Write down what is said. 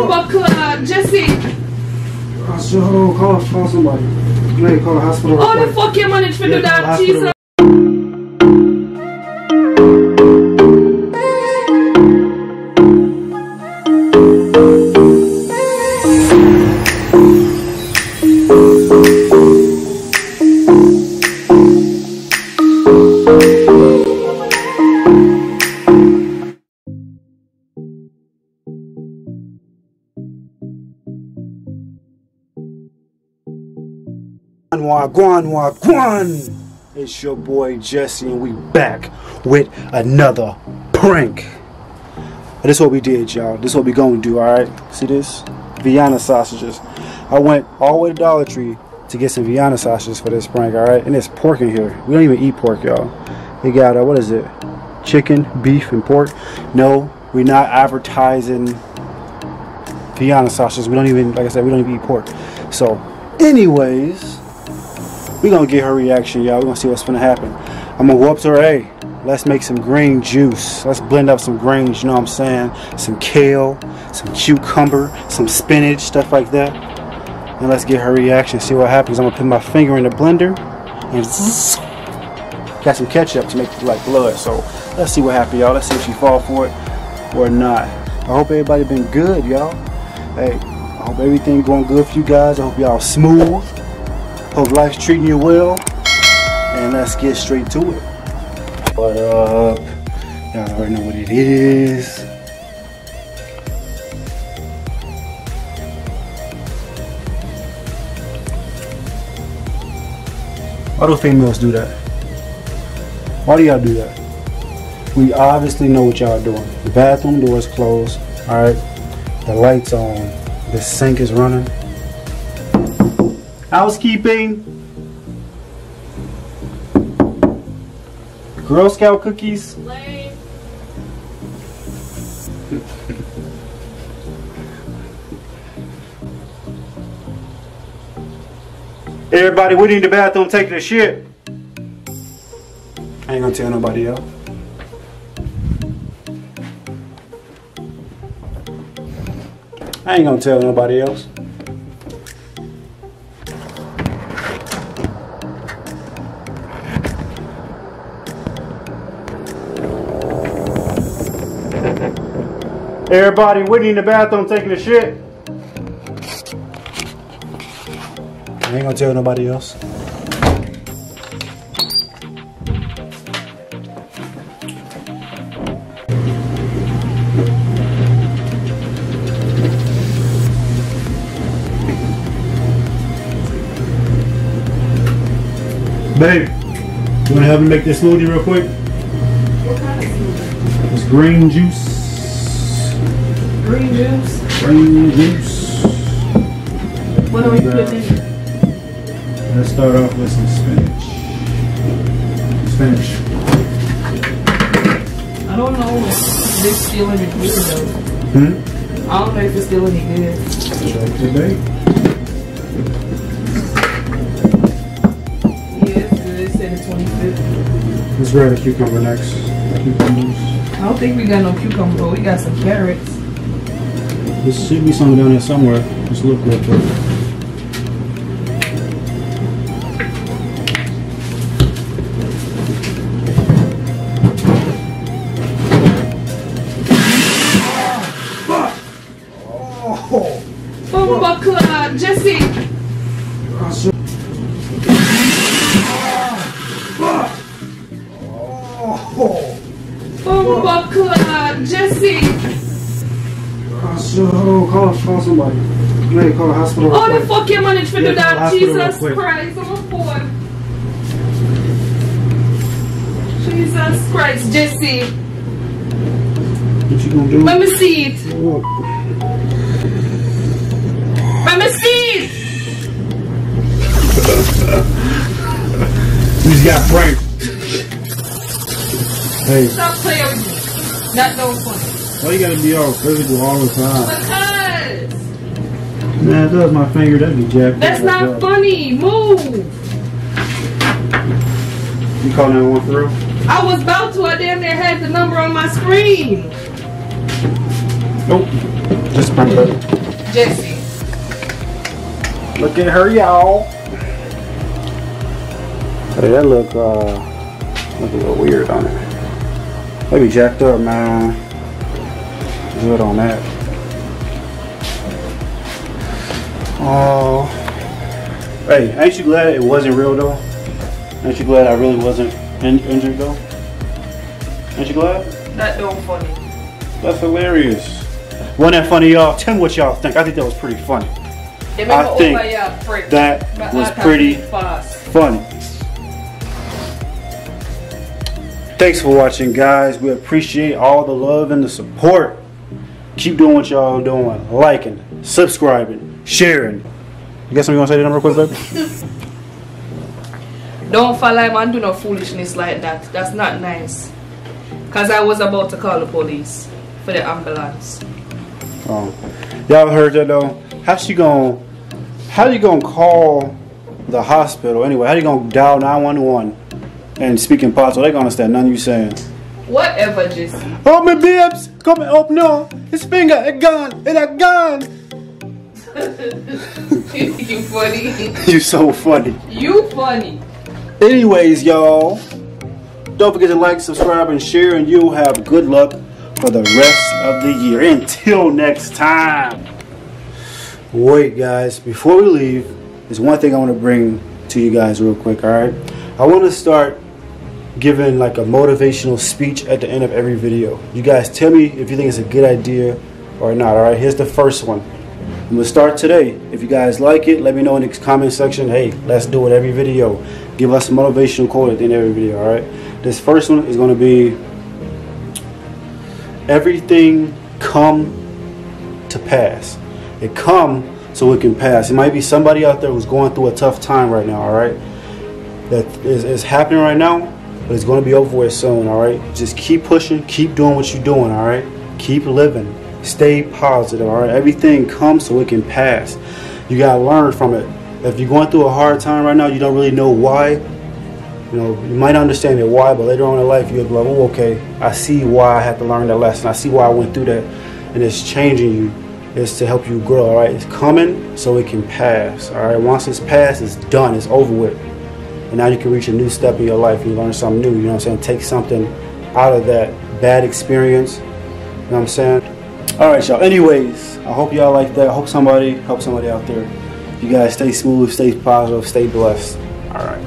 Buckler, Jessie. Hold on, call somebody. You call the hospital. Oh, the fuck you managed to do that, Jesus. Wagwan. It's your boy Jesse, and we back with another prank. This is what we did, y'all. This is what we gonna do, alright? See this? Vienna sausages. I went all the way to Dollar Tree to get some Vienna sausages for this prank, alright? And there's pork in here. We don't even eat pork, y'all. We got, what is it? Chicken, beef, and pork. No, we're not advertising Vienna sausages. We don't even, like I said, we don't even eat pork. So, anyways, we're gonna get her reaction, y'all. We're gonna see what's gonna happen. I'm gonna go up to her, hey, let's make some green juice. Let's blend up some greens, you know what I'm saying? Some kale, some cucumber, some spinach, stuff like that. And let's get her reaction, see what happens. I'm gonna put my finger in the blender and got some ketchup to make it like blood. So let's see what happens, y'all. Let's see if she fall for it or not. I hope everybody been good, y'all. Hey, I hope everything going good for you guys. I hope y'all smooth. Hope life's treating you well, and let's get straight to it. What up? Y'all already know what it is. Why do females do that? Why do y'all do that? We obviously know what y'all doing. The bathroom door is closed, alright? The light's on. The sink is running. Housekeeping. Girl Scout cookies. Lame. Everybody, we need the bathroom taking a shit. I ain't gonna tell nobody else. I ain't gonna tell nobody else. Everybody, Whitney in the bathroom taking a shit. I ain't gonna tell nobody else. Babe, you wanna help me make this smoothie real quick? What kind of smoothie? It's green juice. Green juice? Green juice. What do we put in it? Let's start off with some spinach. Spinach. I don't know if it's still any good though. I don't know if it's still any good. Check today. Yeah, it's good. It said the 25th. Let's grab a cucumber next. Cucumbers. I don't think we got no cucumber, but we got some carrots. There should be something down there somewhere. Just look real quick. Buckler, Jessie. Buckler, Jessie. Hold on, call somebody. You may call the hospital. Oh, the fuck you managed to do that, Jesus Christ. I'm a boy. Jesus Christ, Jessie. What you gonna do? Let me see it. Let me see it. You just got pranked. Hey. Stop playing with me. Not no funny. Why you gotta be all physical all the time? Because. Man, if that was my finger, that'd be jacked. That's not funny. Move. You call 911 for real? I was about to. I damn near had the number on my screen. Nope. Just sprinkle it. Jessie. Look at her, y'all. Hey, that look a little weird on it. Maybe jacked up, man. Good on that. Oh. Hey, ain't you glad it wasn't real though? Ain't you glad I really wasn't injured though? Ain't you glad? That don't funny. That's hilarious. Wasn't that funny, y'all? Tell me what y'all think. I think that was pretty funny. I think that was pretty funny. Thanks for watching, guys. We appreciate all the love and the support. Keep doing what y'all doing. Liking, subscribing, sharing. You got something you want to say to them real quick, baby? Don't follow him and do no foolishness like that. That's not nice. Because I was about to call the police for the ambulance. Oh. Y'all heard that though? How you gonna call the hospital anyway? How you gonna dial 911 and speak in parts so they gonna understand nothing you saying? Whatever, Jessie. Oh my babes, come up no. His finger, a gun, and a gun. You funny. You so funny. You funny. Anyways, y'all, don't forget to like, subscribe, and share, and you'll have good luck for the rest of the year. Until next time. Wait, guys, before we leave, there's one thing I want to bring to you guys real quick, alright? I want to start giving like a motivational speech at the end of every video. You guys tell me if you think it's a good idea or not, alright? Here's the first one. I'm going to start today. If you guys like it, let me know in the comment section. Hey, let's do it every video. Give us a motivational quote at the end of every video, alright? This first one is going to be, everything come to pass. It come so it can pass. It might be somebody out there who's going through a tough time right now, alright? That is happening right now, but it's going to be over with soon, alright? Just keep pushing, keep doing what you're doing, alright? Keep living. Stay positive, alright? Everything comes so it can pass. You got to learn from it. If you're going through a hard time right now, you don't really know why. You know, you might not understand it why, but later on in life, you'll be like, oh, okay, I see why I had to learn that lesson. I see why I went through that, and it's changing you. It's to help you grow, all right? It's coming so it can pass, all right? Once it's passed, it's done. It's over with. And now you can reach a new step in your life. You learn something new, you know what I'm saying? Take something out of that bad experience, you know what I'm saying? All right, y'all. Anyways, I hope y'all like that. I hope somebody helps somebody out there. You guys stay smooth, stay positive, stay blessed. All right.